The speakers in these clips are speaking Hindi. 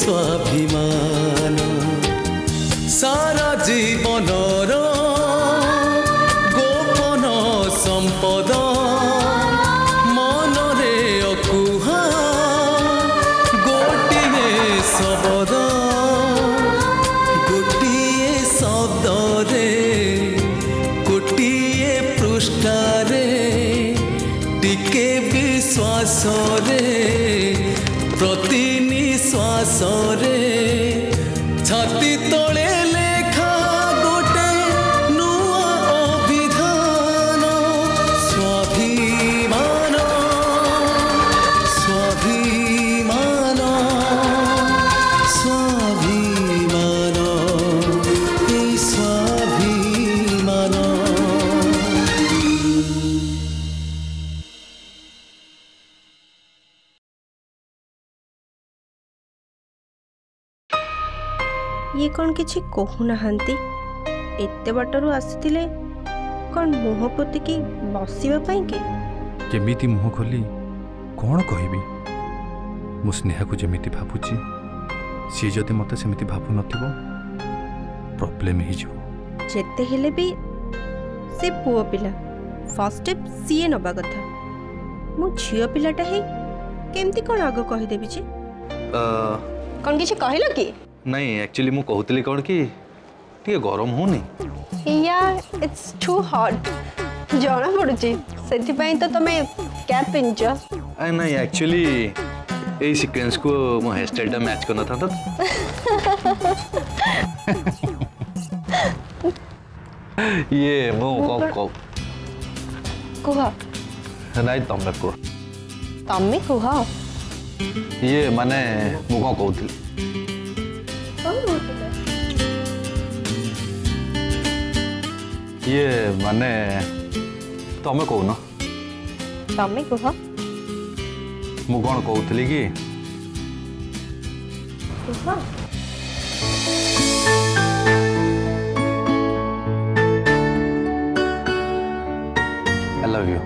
स्वाभिमान सारा जीवनर गोपन संपद मनरे अकुहा गोटिए शब्द गोटिए शब्दरे गोटिए पृष्ठारे टिके विश्वास रे प्रति निश्वास रे छाती तले लेखा गोटे नुआ अभिधान स्वाभिमान स्वाभिमान स्वाभिमान ए स्वाभिमान। ये कौन किछि कहूना एते बाटरू आसीथिले कौन मुह पोतिकी बसिबा पई के केमिति मुह खोली कौन कहबी मु स्नेहा को जेमिति भाबुची सी जदि मते सेमिति भाबु नथिबो प्रॉब्लम ही जिवो जेते हेले भी से पुओ पिला फर्स्ट स्टेप सीए नबा कथा मु झियो पिलाटा हे केमती कौन आगो कहि देबी छी कौन किछि कहलो की नहीं एक्चुअली मु कहतली कौन कि टिके गरम होनी यार इट्स टू हॉट जना पड़ुची सेति पई तो तमे कैप पिनच नहीं एक्चुअली ए सीक्वेंस को मो हेयर स्टाइल टा मैच करना था तो ये मो को कुहा नहीं तमे कुहा ये माने मु को कहतली ये माने तमे कहून तमे कह मु कौन कहतली कि I love you.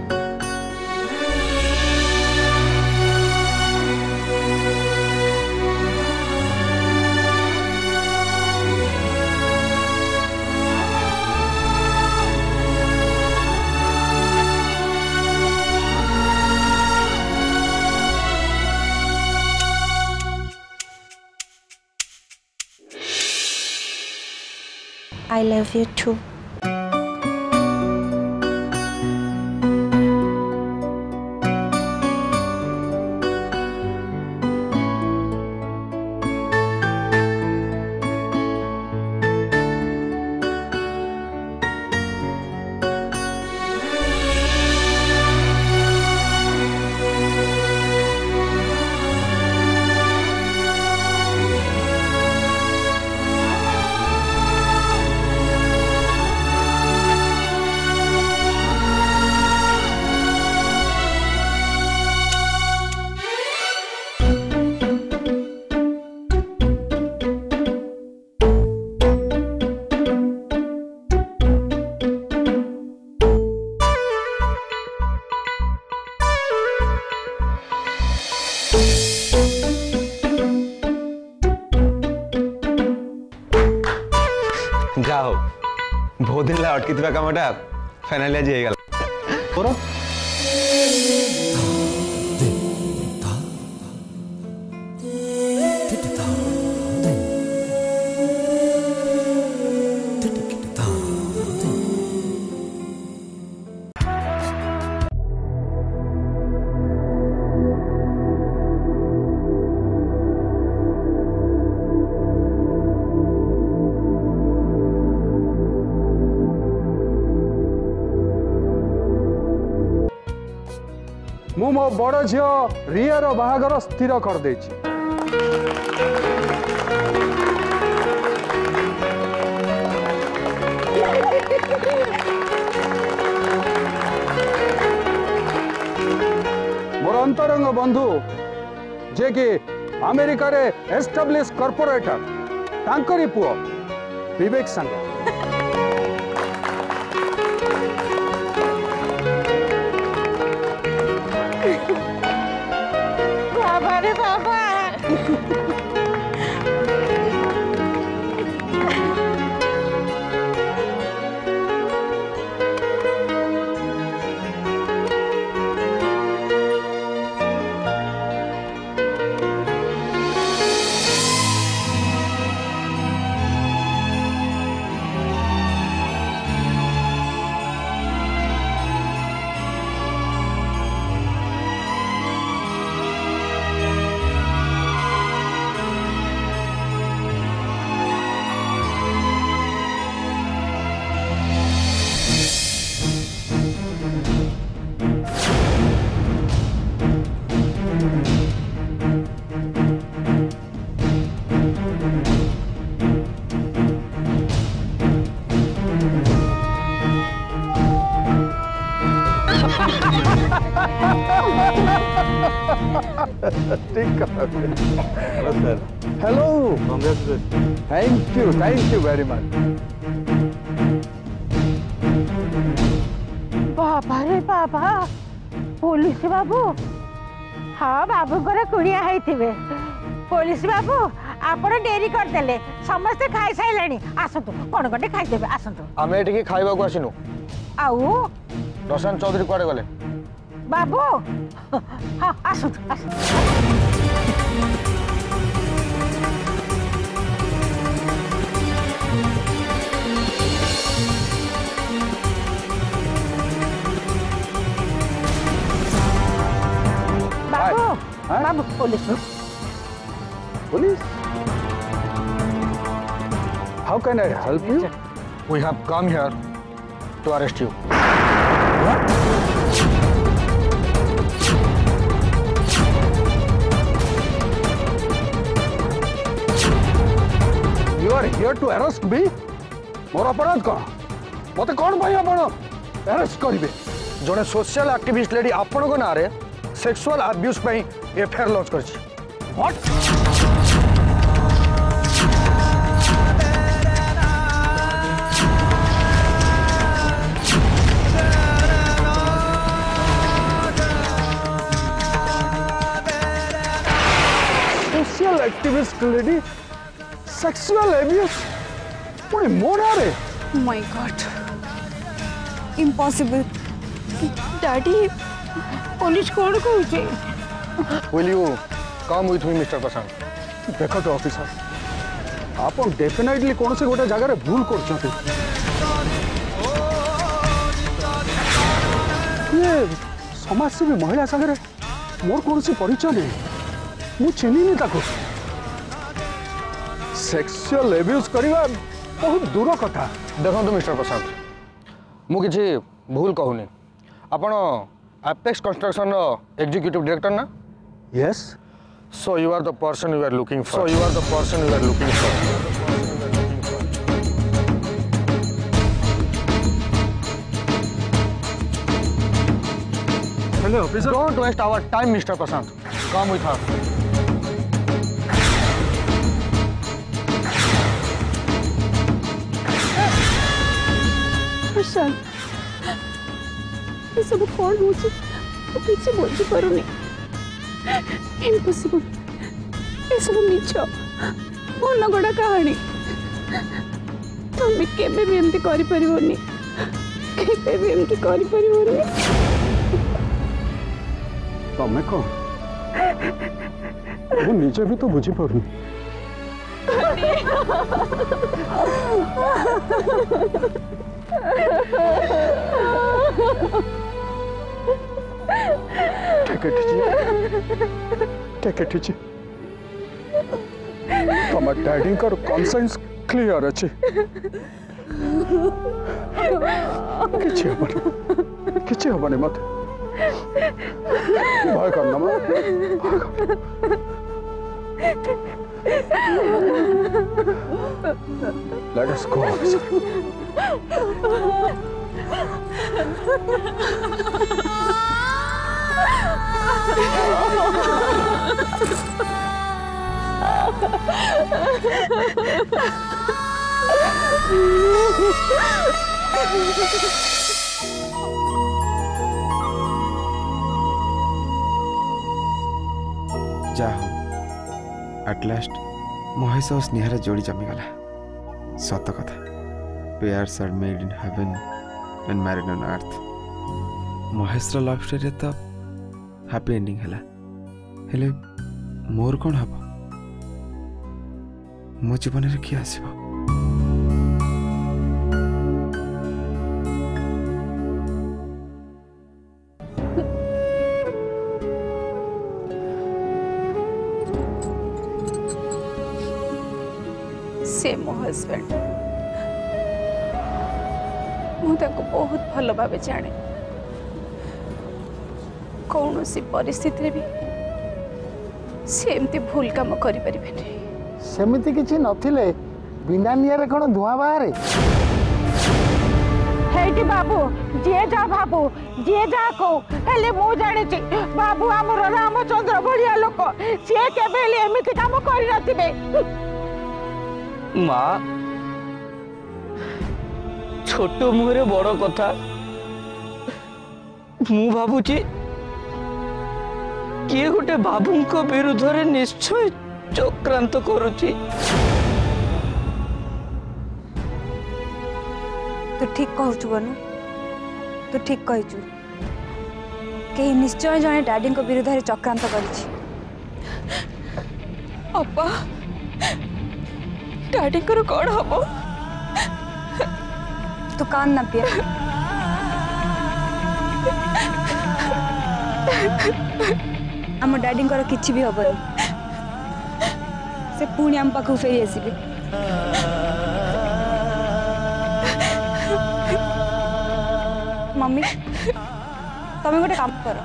I love you too. जाओ बहुत दिन अटकी कामटा फाइनाली आज हो मु मो बड़ झियो रिया बाहागर स्थिर कर देछि। मोर अंतरंग बंधु जे कि अमेरिका रे एस्टाब्लिश कॉर्पोरेटर तांकरी पुओ विवेक संग ठीक sir hello thank you very much बाबा रे बाबा पुलिस बाबू हाँ बाबू कुड़िया होइथिबे पुलिस बाबू आपण डेरी करदेले समस्ते खाई साइलानी आसतु कोन कोटे खाई देबे आसतु आमे एठी खाइबा को आसिनु आउ प्रशांत चौधरी कुआडे गले बाबू हाँ आसतु बाबू बाबू police Police? How can I help you? We have come here to arrest you. What? You are here to arrest me? मोर अपराध कौन? मते कौन भाई आपण अरेस्ट करिवे? जने सोशल एक्टिविस्ट लेडी आपण को नारे सेक्सुअल अब्यूज पे एफआईआर लॉन्च करछि। What? Social activist lady, sexual abuse. What is more are? Oh my God! Impossible. Daddy, police कौन कहूचे? Will you come with me, Mr. Prashant? देखो तो ऑफिसर, आप डेफिनेटली कौन से गोटे जगह रे भूल करछते। ये समाजसेवी महिला संगे मोर कौन से परिचय नहीं, मु चिन्ही नहीं ताको। सेक्सुअल एब्यूज करिवा बहुत दूर कथा। देखो मिस्टर प्रशांत मु किछि भूल कहूनी आपण एपेक्स कंस्ट्रक्शन रो एग्जीक्यूटिव डायरेक्टर ना yes so you are the person you are looking for hello officer don't waste our time mister Prashant come with us Prashant ये सब कौन हो पीछे बुझी पारुनी इम्पॉसिबल ये सब मिछ मन गड़ा कहानी तुम केबे भी एमती करि परिबोनी केबे भी एमती करि परिबोनी तमे को मु निजे भी तो बुझी पारुनी Take it easy. तुम डैडी का कॉन्सेंस क्लियर अच्छे किसी हबने मत भय करना मत Let us go, officer. जा हो एट लास्ट महेश और स्नेहर जोड़ी जमीगला सत कथा pairs are made in heaven and married on earth Mahesh love story तो हैप्पी एंडिंग है हेले मोर कौन हम मो जीवन में किए आसब से मो हस्बैंड मुझे बहुत भल भाव जाने कौन सी परिस्थिति भी सेमती भूल काम करें सेमिति किछि नथिले बिना नियारे कोन धुआं बाहरे हेटी बाबू जे जा बाबू जे जा को हेले मु जानि छी बाबू हमर रामचंद्र भलिया लोक से केबेले एमिति काम करि नथिबे माँ छोट मुहरे बड़ कथा मु भाबुची किए गोटे बाबूंको विरुद्ध रे निश्चय चक्रांत करुची। तू ठीक कहूचु बनू तू ठीक कहचु कहीं निश्चय जने डैडी को विरुद्ध रे चक्रांत करिछि। अब्बा डैडी को कौन हबो तू कान ना पिया आम डैडी किछि भी हबनी से पुणी आम पाखु फेरी आसबे। मम्मी तमें गोटे काम कर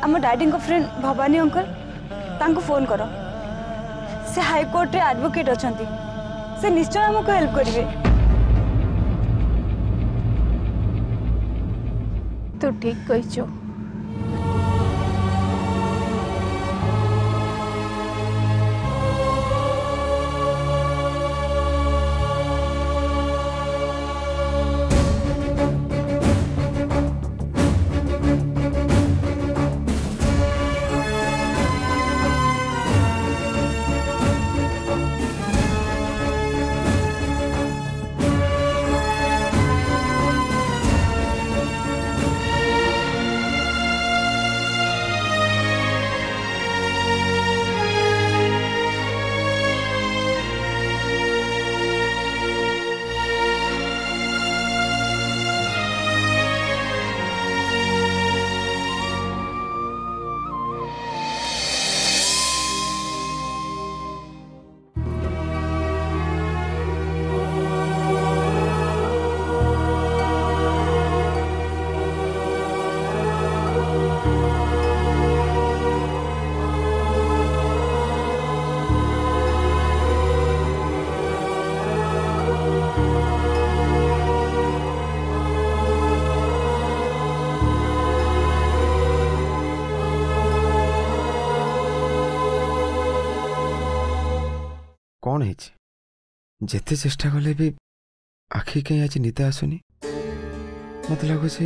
आम डैडी फ्रेंड भवानी अंकल तांको फोन कर से हाईकोर्ट रे एडवोकेट अछंती से निश्चय हमको हेल्प करिवे। तू ठीक कहिचो कौन है जेते चेष्टा कले भी आखि कहीं आज निद आसुनी मत लगुच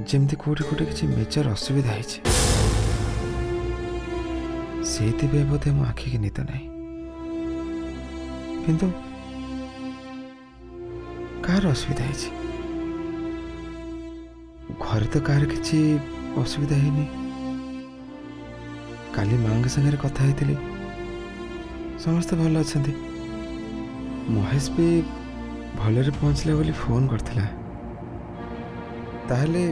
जमती कोटे कोटे किसी मेजर असुविधा है बोधे मो आखि की निद ना किंतु कार असुविधा है घर तो कार किसी असुविधा है काली माँ संगे कथा है समस्त भल अच्छा महेश भी भलरे पहुँचले बोली फोन करथिला ताहले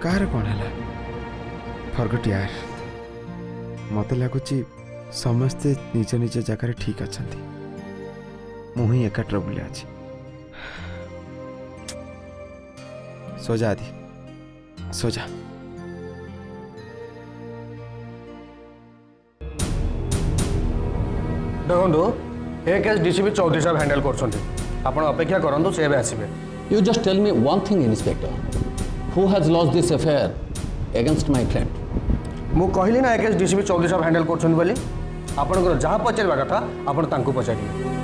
कार कौन है फरगट यार मत लगुच समस्ते निज निज जगह ठीक अच्छा मुही एका ट्रबुल अच्छी सोजा आदि सोजा देखो ए केस डीसीपी चौधरी साहब हैंडल कर अपेक्षा करूँ से आसबे। You just tell me one thing, Inspector. Who has lost this affair against my friend? मु कहली ना ए केस डीसीपी चौधरी साहब हैंडल कर आपंकर जहाँ पचार कथा आप पचारे।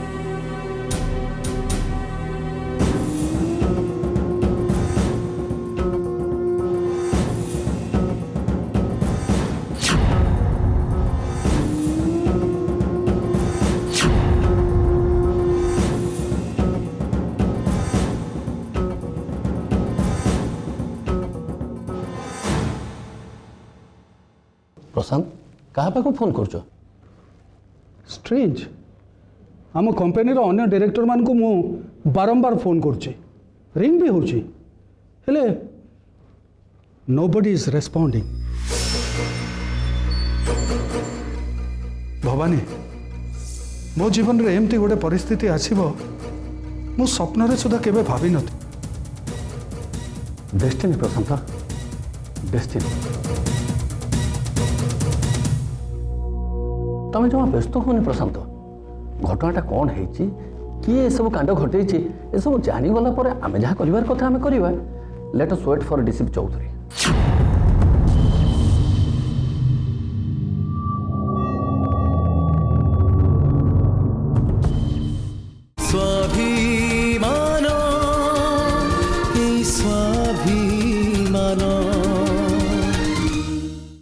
प्रशांत क्या पाक फोन कर स्ट्रेंज आम कंपनी अन्य डायरेक्टर मान को मु बारंबार फोन करुचे रिंग भी होची हेले नोबडी इज रेस्पोंडिंग। भवानी मो जीवन रे एमती गोटे परिस्थिति आसीबो मु स्वप्न रे सुधा केबे भाबी नथि। डेस्टिनी प्रशांत डेस्टिनी तमें जमा व्यस्त होनी प्रशांत घटनाटा कौन है किए सब कांड घटे ये सब जानीगला आम जहाँ कर कथा आम करवा let us wait for DCP Chaudhary.